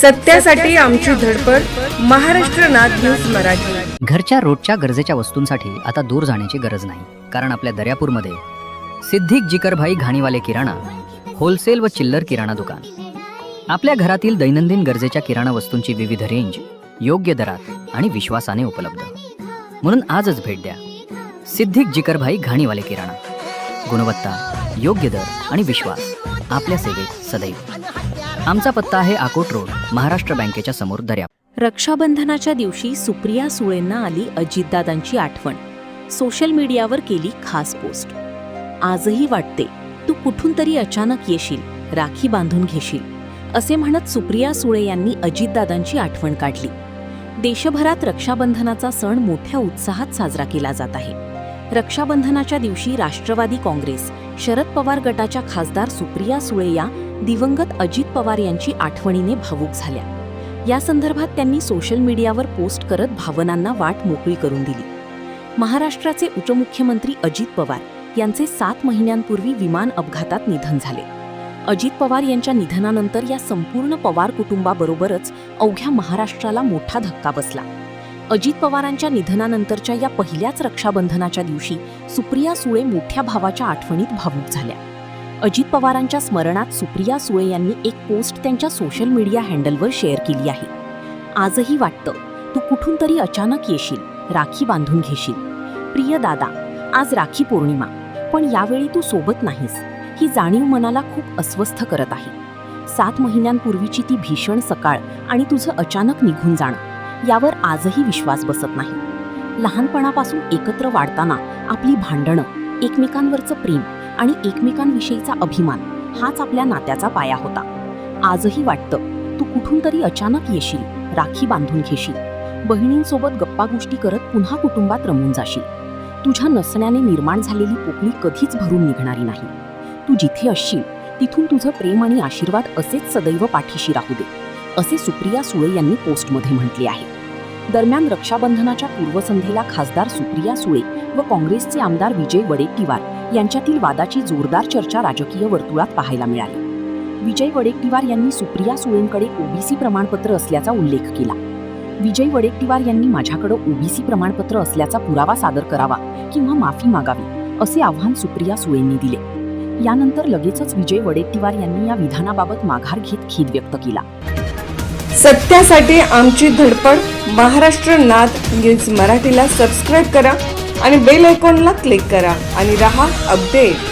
सत्यासाठी आमची धडपड. महाराष्ट्र नाद न्यूज मराठी. घरच्या रोजच्या गरजेच्या वस्तूंसाठी आता दूर जाण्याची गरज नाही, कारण आपल्या दर्यापूरमध्ये सिद्धिक जिकरभाई घाणीवाले किराणा होलसेल व चिल्लर किराणा दुकान. आपल्या घरातील दैनंदिन गरजेच्या किराणा वस्तूंची विविध रेंज योग्य दरात आणि विश्वासाने उपलब्ध. म्हणून आजच भेट द्या सिद्धिक जिकरभाई घाणीवाले किराणा. गुणवत्ता, योग्य दर आणि विश्वास आपल्या सेवेत सदैव. आमचा पत्ता आहे आकोट रोड, महाराष्ट्र बँकेच्या समोर, दर्या. रक्षाबंधनाच्या दिवशी सुप्रिया सुळेंना आली अजितदादांची आठवण. सोशल मीडियावर केली खास पोस्ट. आजही वाटते तू कुठून तरी अचानक येशील, राखी बांधून घेशील, असे म्हणत सुप्रिया सुळे यांनी अजितदादांची आठवण काढली. देशभरात रक्षाबंधनाचा सण मोठ्या उत्साहात साजरा केला जात आहे. रक्षाबंधनाच्या दिवशी राष्ट्रवादी काँग्रेस शरद पवार गटाच्या खासदार सुप्रिया सुळे या दिवंगत अजित पवार यांची आठवणीने भावूक झाल्या. या संदर्भात त्यांनी सोशल मीडियावर पोस्ट करत भावनांना वाट मोकळी करून दिली. महाराष्ट्राचे उपमुख्यमंत्री अजित पवार यांचे 7 महिन्यांपूर्वी विमान अपघातात निधन झाले. अजित पवार यांच्या निधनानंतर या संपूर्ण पवार कुटुंबाबरोबरच अवघ्या महाराष्ट्राला मोठा धक्का बसला. अजित पवारांच्या निधनानंतरच्या या पहिल्याच रक्षाबंधनाच्या दिवशी सुप्रिया सुळे मोठ्या भावाच्या आठवणीत भावूक झाल्या. अजित पवारांच्या स्मरणात सुप्रिया सुळे यांनी एक पोस्ट त्यांच्या सोशल मीडिया हँडलवर शेअर केली आहे. आजही वाटतं तू कुठून तरी अचानक येशील, राखी बांधून घेशील. प्रिय दादा, आज राखी पौर्णिमा, पण यावेळी तू सोबत नाहीस. ही जाणीव मनाला खूप अस्वस्थ करत आहे. 7 महिन्यांपूर्वीची ती भीषण सकाळ आणि तुझं अचानक निघून जाणं, यावर आजही विश्वास बसत नाही. लहानपणापासून एकत्र वाढताना आपली भांडणं, एकमेकांवरचं प्रेम आणि एकमेकांविषयीचा अभिमान हाच आपल्या नात्याचा पाया होता. आजही वाटतं तू कुठून तरी अचानक येशील, राखी बांधून घेशील. बहिणींसोबत गप्पागोष्टी करत पुन्हा कुटुंबात रमून जाशील. तुझ्या नसण्याने निर्माण झालेली पोकळी कधीच भरून निघणारी नाही. तू जिथे असशील तिथून तुझं प्रेम आणि आशीर्वाद असेच सदैव पाठीशी राहू दे, असे सुप्रिया सुळे यांनी पोस्टमध्ये म्हटले आहे. दरम्यान रक्षाबंधनाच्या पूर्वसंध्येला खासदार सुप्रिया सुळे व काँग्रेसचे आमदार विजय वडेट्टीवार यांच्यातील वादाची जोरदार चर्चा राजकीय वर्तुळात पाहायला मिळाली. विजय वडेट्टीवार यांनी सुप्रिया सुळेंकडे ओबीसी प्रमाणपत्र असल्याचा उल्लेख केला. विजय वडेट्टीवार यांनी माझ्याकडे ओबीसी प्रमाणपत्र असल्याचा पुरावा सादर करावा किंवा माफी मागावी, असे आव्हान सुप्रिया सुळेंनी दिले. यानंतर लगेचच विजय वडेट्टीवार यांनी या विधानाबाबत माघार घेत खेद व्यक्त केला. सत्यासाठी आमची धडपड. महाराष्ट्र नाद न्यूज मराठीला सबस्क्राईब करा आणि बेल आयकॉनला क्लिक करा आणि रहा अपडेट.